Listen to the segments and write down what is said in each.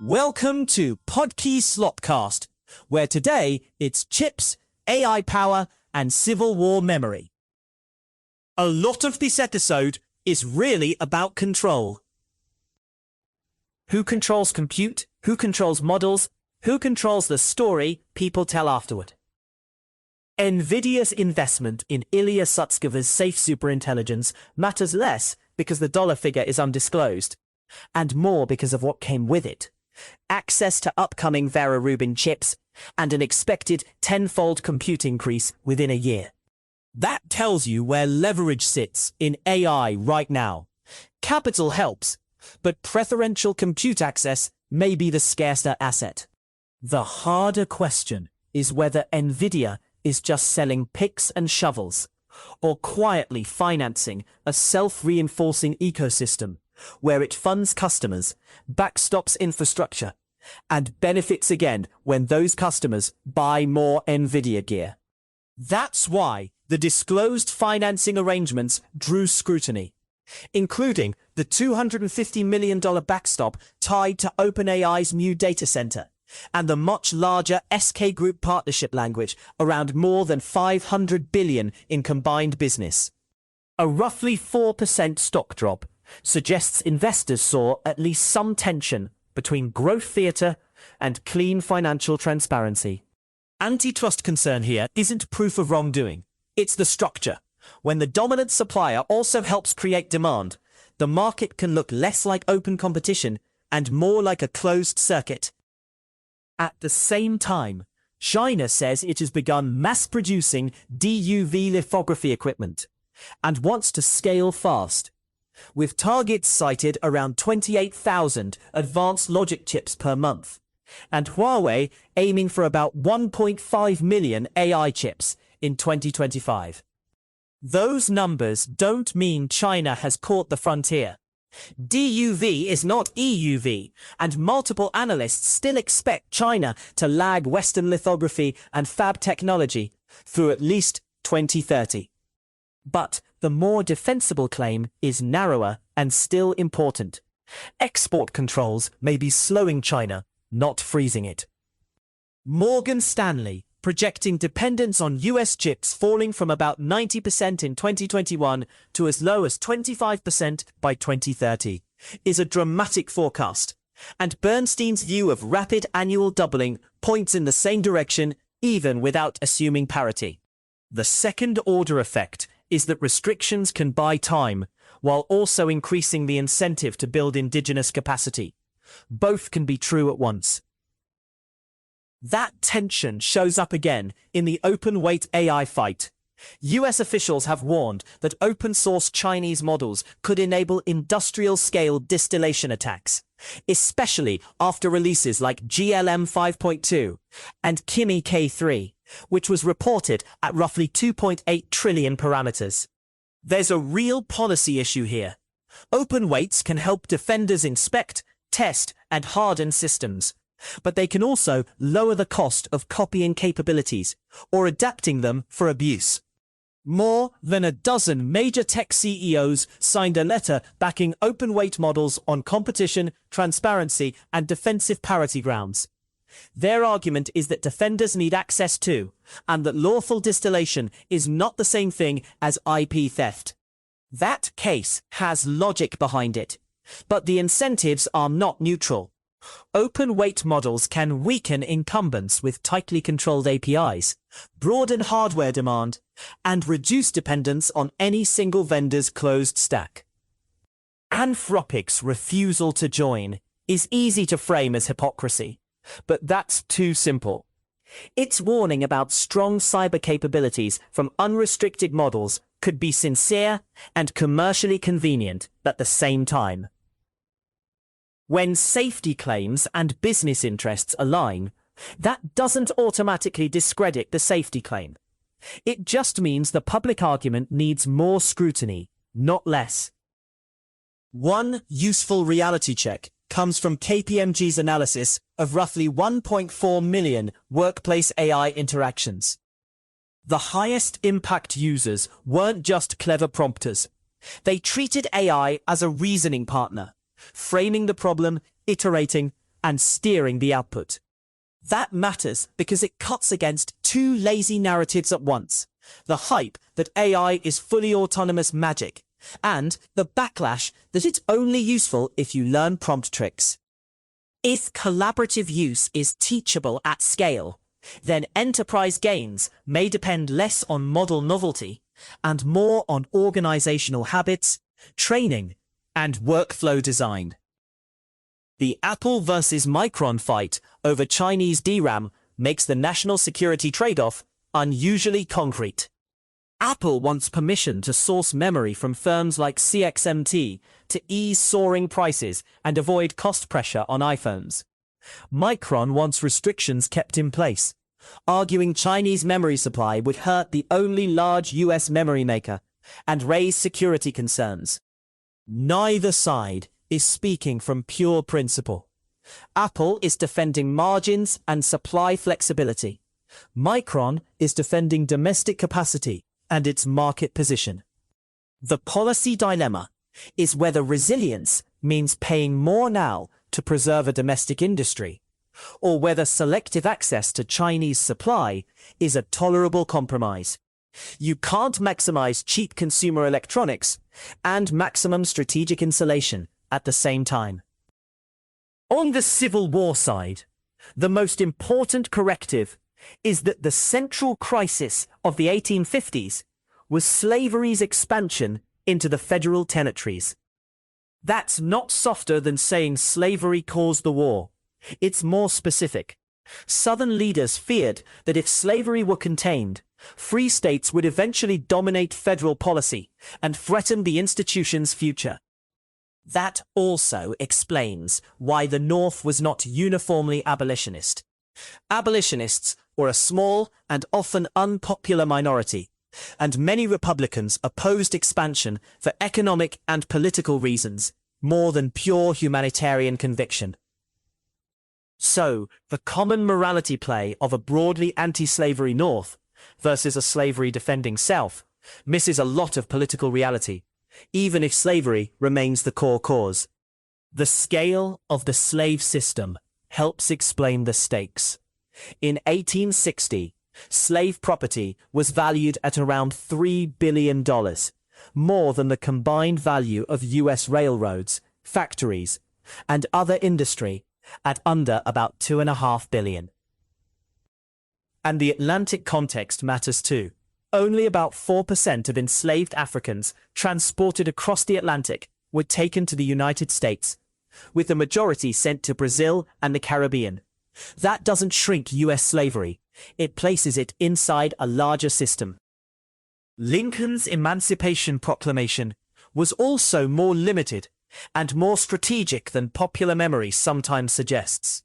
Welcome to Podkey Slopcast, where today it's chips, AI power, and Civil War memory. A lot of this episode is really about control. Who controls compute? Who controls models? Who controls the story people tell afterward? NVIDIA's investment in Ilya Sutskever's safe superintelligence matters less because the dollar figure is undisclosed, and more because of what came with it. Access to upcoming Vera Rubin chips and an expected tenfold compute increase within a year. That tells you where leverage sits in AI right now. Capital helps, but preferential compute access may be the scarcer asset. The harder question is whether NVIDIA is just selling picks and shovels, or quietly financing a self-reinforcing ecosystem where it funds customers, backstops infrastructure, and benefits again when those customers buy more NVIDIA gear. That's why the disclosed financing arrangements drew scrutiny, including the $250 million backstop tied to OpenAI's new data center, and the much larger SK Group partnership language around more than $500 billion in combined business. A roughly 4% stock drop suggests investors saw at least some tension between growth theater and clean financial transparency. Antitrust concern here isn't proof of wrongdoing. It's the structure. When the dominant supplier also helps create demand, the market can look less like open competition and more like a closed circuit. At the same time, China says it has begun mass-producing DUV lithography equipment and wants to scale fast, with targets cited around 28,000 advanced logic chips per month, and Huawei aiming for about 1.5 million AI chips in 2025. Those numbers don't mean China has caught the frontier. DUV is not EUV, and multiple analysts still expect China to lag Western lithography and fab technology through at least 2030. But the more defensible claim is narrower and still important. Export controls may be slowing China, not freezing it. Morgan Stanley, projecting dependence on US chips falling from about 90% in 2021 to as low as 25% by 2030, is a dramatic forecast, and Bernstein's view of rapid annual doubling points in the same direction even without assuming parity. The second-order effect is that restrictions can buy time while also increasing the incentive to build indigenous capacity. Both can be true at once. That tension shows up again in the open-weight AI fight. US officials have warned that open-source Chinese models could enable industrial-scale distillation attacks, especially after releases like GLM 5.2 and Kimi K3, which was reported at roughly 2.8 trillion parameters. There's a real policy issue here. Open weights can help defenders inspect, test, and harden systems, but they can also lower the cost of copying capabilities or adapting them for abuse. More than a dozen major tech CEOs signed a letter backing open-weight models on competition, transparency, and defensive parity grounds. Their argument is that defenders need access to, and that lawful distillation is not the same thing as IP theft. That case has logic behind it, but the incentives are not neutral. Open-weight models can weaken incumbents with tightly controlled APIs, broaden hardware demand, and reduce dependence on any single vendor's closed stack. Anthropic's refusal to join is easy to frame as hypocrisy, but that's too simple. Its warning about strong cyber capabilities from unrestricted models could be sincere and commercially convenient at the same time. When safety claims and business interests align, that doesn't automatically discredit the safety claim. It just means the public argument needs more scrutiny, not less. One useful reality check comes from KPMG's analysis of roughly 1.4 million workplace AI interactions. The highest impact users weren't just clever prompters. They treated AI as a reasoning partner, framing the problem, iterating, and steering the output. That matters because it cuts against two lazy narratives at once: the hype that AI is fully autonomous magic, and the backlash that it's only useful if you learn prompt tricks. If collaborative use is teachable at scale, then enterprise gains may depend less on model novelty and more on organizational habits, training, and workflow design. The Apple versus Micron fight over Chinese DRAM makes the national security trade-off unusually concrete. Apple wants permission to source memory from firms like CXMT to ease soaring prices and avoid cost pressure on iPhones. Micron wants restrictions kept in place, arguing Chinese memory supply would hurt the only large US memory maker and raise security concerns. Neither side is speaking from pure principle. Apple is defending margins and supply flexibility. Micron is defending domestic capacity and its market position. The policy dilemma is whether resilience means paying more now to preserve a domestic industry, or whether selective access to Chinese supply is a tolerable compromise. You can't maximize cheap consumer electronics and maximum strategic insulation at the same time. On the Civil War side, the most important corrective is that the central crisis of the 1850s was slavery's expansion into the federal territories. That's not softer than saying slavery caused the war. It's more specific. Southern leaders feared that if slavery were contained, free states would eventually dominate federal policy and threaten the institution's future. That also explains why the North was not uniformly abolitionist. Abolitionists were a small and often unpopular minority, and many Republicans opposed expansion for economic and political reasons more than pure humanitarian conviction. So, the common morality play of a broadly anti-slavery North versus a slavery-defending South misses a lot of political reality, even if slavery remains the core cause. The scale of the slave system helps explain the stakes. In 1860, slave property was valued at around $3 billion, more than the combined value of US railroads, factories, and other industry at under about $2.5 billion. And the Atlantic context matters too. Only about 4% of enslaved Africans transported across the Atlantic were taken to the United States, with the majority sent to Brazil and the Caribbean. That doesn't shrink US slavery. It places it inside a larger system. Lincoln's Emancipation Proclamation was also more limited and more strategic than popular memory sometimes suggests.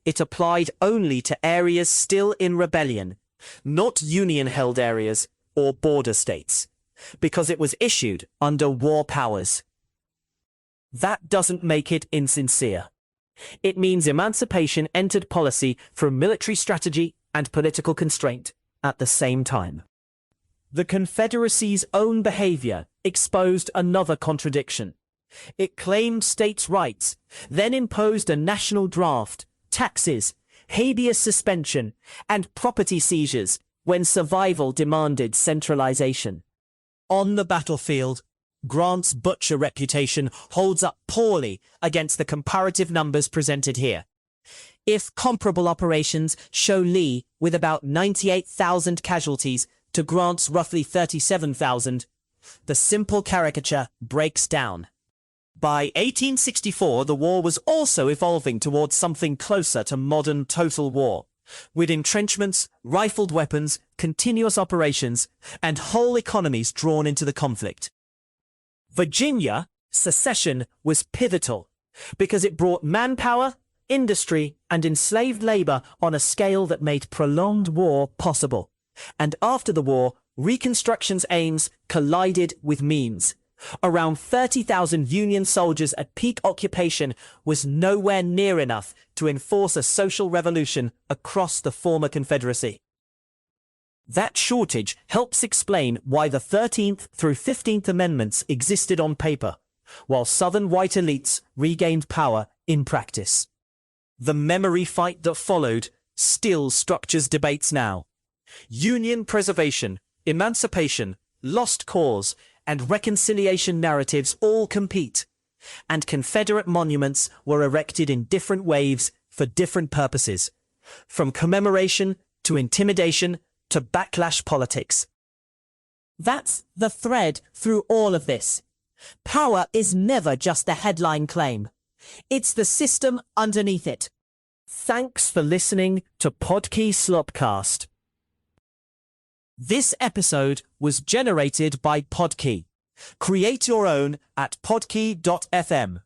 It applied only to areas still in rebellion, not Union-held areas or border states, because it was issued under war powers. That doesn't make it insincere. It means emancipation entered policy from military strategy and political constraint at the same time. The Confederacy's own behavior exposed another contradiction. It claimed states' rights, then imposed a national draft, taxes, habeas suspension, and property seizures when survival demanded centralization. On the battlefield, Grant's butcher reputation holds up poorly against the comparative numbers presented here. If comparable operations show Lee with about 98,000 casualties to Grant's roughly 37,000, the simple caricature breaks down. By 1864, the war was also evolving towards something closer to modern total war, with entrenchments, rifled weapons, continuous operations, and whole economies drawn into the conflict. Virginia, secession was pivotal because it brought manpower, industry, and enslaved labor on a scale that made prolonged war possible. And after the war, Reconstruction's aims collided with means. Around 30,000 Union soldiers at peak occupation was nowhere near enough to enforce a social revolution across the former Confederacy. That shortage helps explain why the 13th through 15th Amendments existed on paper, while Southern white elites regained power in practice. The memory fight that followed still structures debates now. Union preservation, emancipation, lost cause, and reconciliation narratives all compete, and Confederate monuments were erected in different waves for different purposes, from commemoration to intimidation to backlash politics. That's the thread through all of this. Power is never just the headline claim. It's the system underneath it. Thanks for listening to Podkey Slopcast. This episode was generated by Podkey. Create your own at podkey.fm.